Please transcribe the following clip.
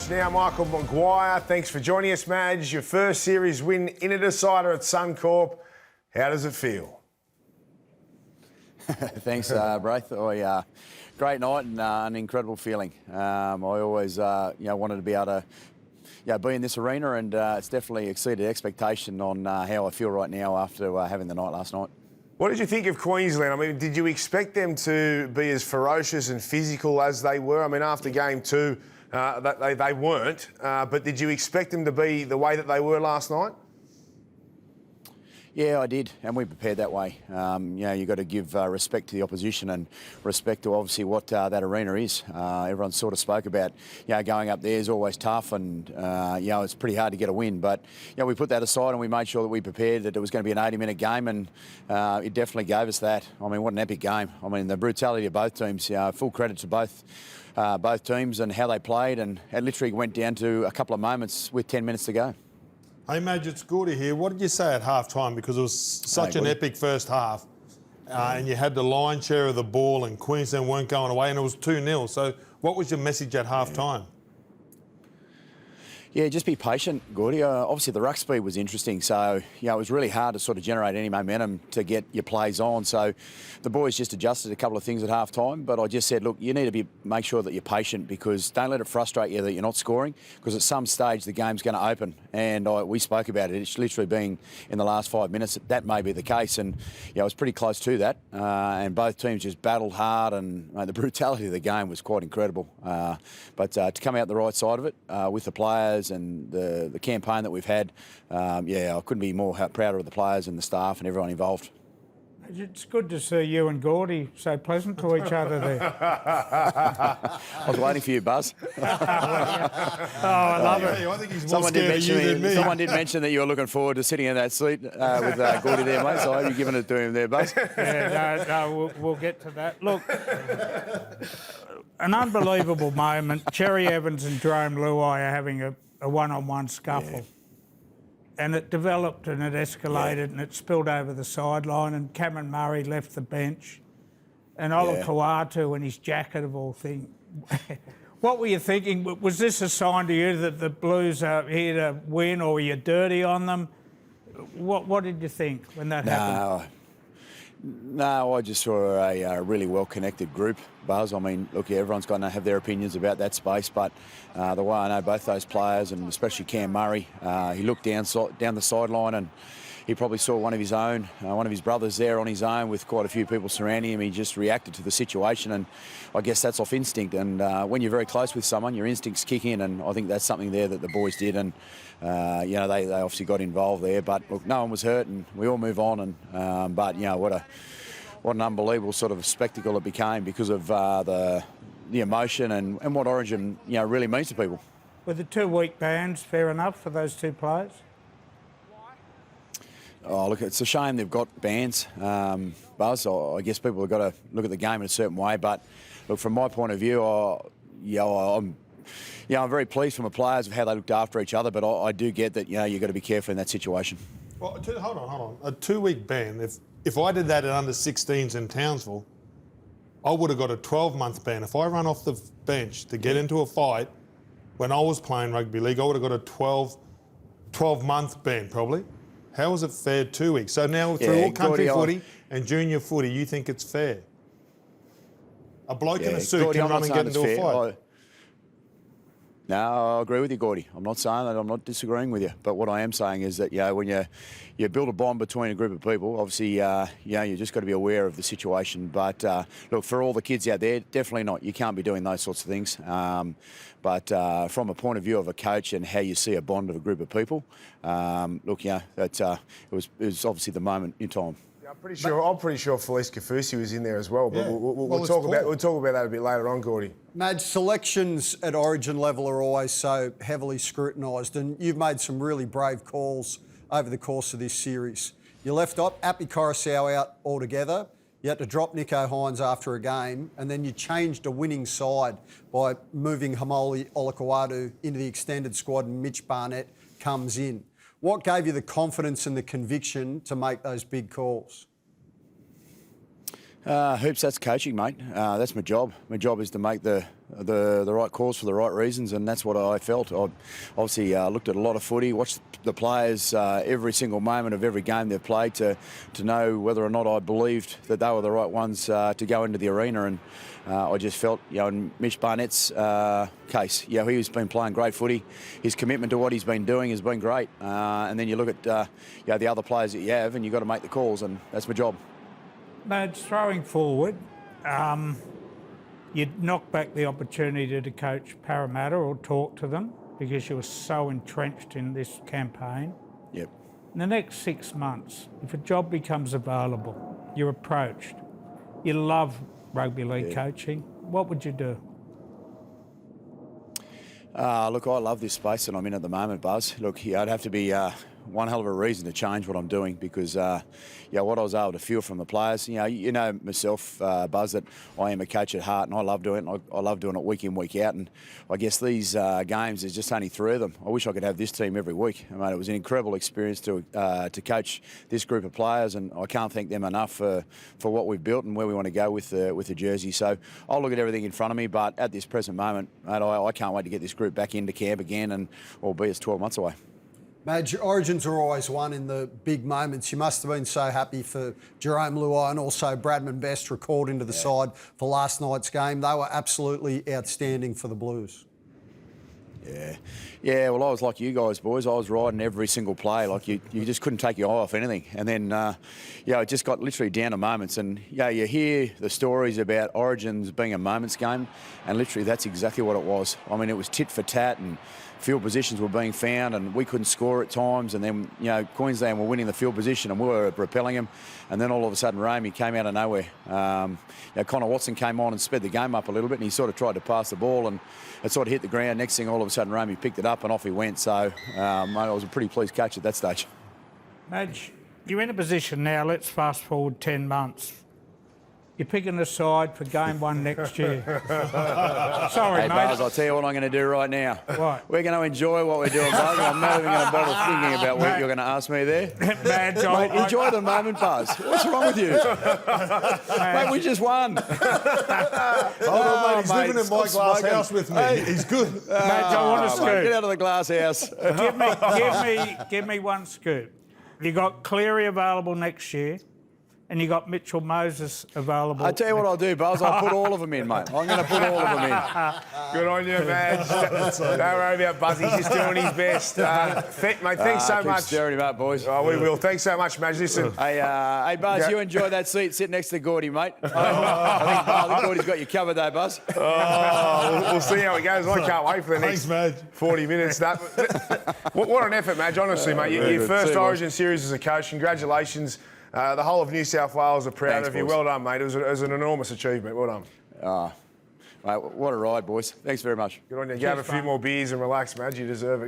stage now, Michael Maguire. Thanks for joining us, Madge. Your first series win in a decider at Suncorp. How does it feel? Thanks, Braith. Great night and an incredible feeling. I always, wanted to be able to, be in this arena, and it's definitely exceeded expectation on how I feel right now after having the night last night. What did you think of Queensland? I mean, did you expect them to be as ferocious and physical as they were? I mean, after game two, they weren't, but did you expect them to be the way that they were last night? Yeah, I did, and we prepared that way. You've got to give respect to the opposition and respect to obviously what that arena is. Everyone sort of spoke about, going up there is always tough, and it's pretty hard to get a win. But we put that aside and we made sure that we prepared that it was going to be an 80-minute game, and it definitely gave us that. I mean, what an epic game! I mean, the brutality of both teams. Full credit to both teams and how they played, and it literally went down to a couple of moments with 10 minutes to go. Hey, Madge, it's Gordy here. What did you say at half-time? Because it was such an epic first half, and you had the lion's share of the ball, and Queensland weren't going away, and it was 2-0. So what was your message at half-time? Yeah, just be patient, Gordy. Obviously, the ruck speed was interesting, so it was really hard to sort of generate any momentum to get your plays on. So the boys just adjusted a couple of things at half time, but I just said, look, you need to make sure that you're patient, because don't let it frustrate you that you're not scoring, because at some stage the game's going to open. And we spoke about it. It's literally being in the last 5 minutes that may be the case, and it was pretty close to that. And both teams just battled hard, and the brutality of the game was quite incredible. But to come out the right side of it with the players and the campaign that we've had, I couldn't be more prouder of the players and the staff and everyone involved. It's good to see you and Gordy so pleasant to each other there. I was waiting for you, Buzz. I love it. I think he's more scared of you than me. Someone did mention that you were looking forward to sitting in that seat with Gordy there, mate, so I hope you're giving it to him there, Buzz. We'll get to that. Look, an unbelievable moment. Cherry Evans and Jerome Luai are having a one-on-one scuffle. Yeah. And it developed and it escalated and it spilled over the sideline, and Cameron Murray left the bench, and Ola Kawatu and his jacket of all things. What were you thinking? Was this a sign to you that the Blues are here to win, or were you dirty on them? What did you think when that happened? No, I just saw a really well-connected group, Buzz. I mean, look, everyone's going to have their opinions about that space, but the way I know both those players, and especially Cam Murray, he looked down the sideline and he probably saw one of his brothers there on his own with quite a few people surrounding him. He just reacted to the situation, and I guess that's off instinct. And when you're very close with someone, your instincts kick in, and I think that's something there that the boys did. And they obviously got involved there. But look, no one was hurt, and we all move on. And but what an unbelievable sort of spectacle it became because of the emotion and what Origin really means to people. Were the 2 week bans fair enough for those two players? Oh, look, it's a shame they've got bans, Buzz. I guess people have got to look at the game in a certain way. But look, from my point of view, I'm very pleased from the players of how they looked after each other. But I do get that you've got to be careful in that situation. Well, hold on. A 2 week ban. If I did that at under 16s in Townsville, I would have got a 12-month ban. If I run off the bench to get into a fight when I was playing rugby league, I would have got a 12-month ban probably. How is it fair 2 weeks? So now through all country footy and junior footy, you think it's fair? A bloke in a suit can run and get into a fight. No, I agree with you, Gordy. I'm not saying that. I'm not disagreeing with you. But what I am saying is that, when you build a bond between a group of people, obviously, you just got to be aware of the situation. But, look, for all the kids out there, definitely not. You can't be doing those sorts of things. But from a point of view of a coach and how you see a bond of a group of people, look, it was obviously the moment in time. I'm pretty sure Felice Kafusi was in there as well, but we'll talk about that a bit later on, Gordy. Madge, selections at Origin level are always so heavily scrutinised, and you've made some really brave calls over the course of this series. You left Appy Coruscant out altogether. You had to drop Nico Hines after a game, and then you changed a winning side by moving Hamoli Olakawadu into the extended squad, and Mitch Barnett comes in. What gave you the confidence and the conviction to make those big calls? Hoops, that's coaching, mate. That's my job. My job is to make the right calls for the right reasons, and that's what I felt. I obviously looked at a lot of footy, watched the players every single moment of every game they've played to know whether or not I believed that they were the right ones to go into the arena. And I just felt, in Mitch Barnett's case, he's been playing great footy. His commitment to what he's been doing has been great. And then you look at the other players that you have, and you've got to make the calls, and that's my job. Madge, throwing forward, you'd knock back the opportunity to coach Parramatta or talk to them because you were so entrenched in this campaign. Yep. In the next 6 months, if a job becomes available, you're approached, you love rugby league coaching, what would you do? Look, I love this space that I'm in at the moment, Buzz. Look, I'd have to be one hell of a reason to change what I'm doing because, what I was able to feel from the players, you know myself, Buzz, that I am a coach at heart and I love doing it. I love doing it week in, week out. And I guess these games, there's just only 3 of them. I wish I could have this team every week. I mean, it was an incredible experience to coach this group of players, and I can't thank them enough for what we've built and where we want to go with the jersey. So I'll look at everything in front of me, but at this present moment, mate, I can't wait to get this group back into camp again, and albeit it's 12 months away. Madge, Origins are always won in the big moments. You must have been so happy for Jerome Luai and also Bradman Best recalled into the side for last night's game. They were absolutely outstanding for the Blues. Yeah, well, I was like you guys, boys. I was riding every single play. Like, you just couldn't take your eye off anything. And then, it just got literally down to moments. And, you hear the stories about Origins being a moments game, and literally that's exactly what it was. I mean, it was tit for tat, and field positions were being found, and we couldn't score at times. And then, Queensland were winning the field position, and we were repelling them. And then all of a sudden, Ramey came out of nowhere. Connor Watson came on and sped the game up a little bit, and he sort of tried to pass the ball, and it sort of hit the ground. Next thing, all of a sudden, Ramey picked it up, and off he went. So, I was a pretty pleased catch at that stage. Madge, you're in a position now, let's fast forward 10 months. You're picking a side for game 1 next year. Sorry, Hey, mate. Buzz, I'll tell you what I'm going to do right now. What? We're going to enjoy what we're doing, Buzz. I'm not even going to bother thinking about what you're going to ask me there. Madge, Mate, enjoy the moment, Buzz. What's wrong with you? Mate, we just won. Hold on, mate. He's living in my glass house with me. Hey. He's good. Madge, I want to Mate, get scoop. out of the glass house. Give me one scoop. You got Cleary available next year, and you got Mitchell Moses available. I tell you what I'll do, Buzz. I'll put all of them in, mate. I'm going to put all of them in. Good on you, Madge. Don't worry about Buzz. He's just doing his best. Mate, thanks so Keep much. stirring him up, boys. Oh, we will. Thanks so much, Madge. Listen. Hey, Buzz, you enjoy that seat. Sit next to Gordy, mate. I think Gordy's got you covered, though, Buzz. We'll see how it goes. I can't wait for the next Thanks, Madge. 40 minutes. What an effort, Madge, honestly, mate. Your first Origin series as a coach. Congratulations. The whole of New South Wales are proud of you. boys. Well done, mate. It was an enormous achievement. Well done. Mate, what a ride, boys. Thanks very much. Good on you. Go have a few more beers and relax, Madge. You deserve it.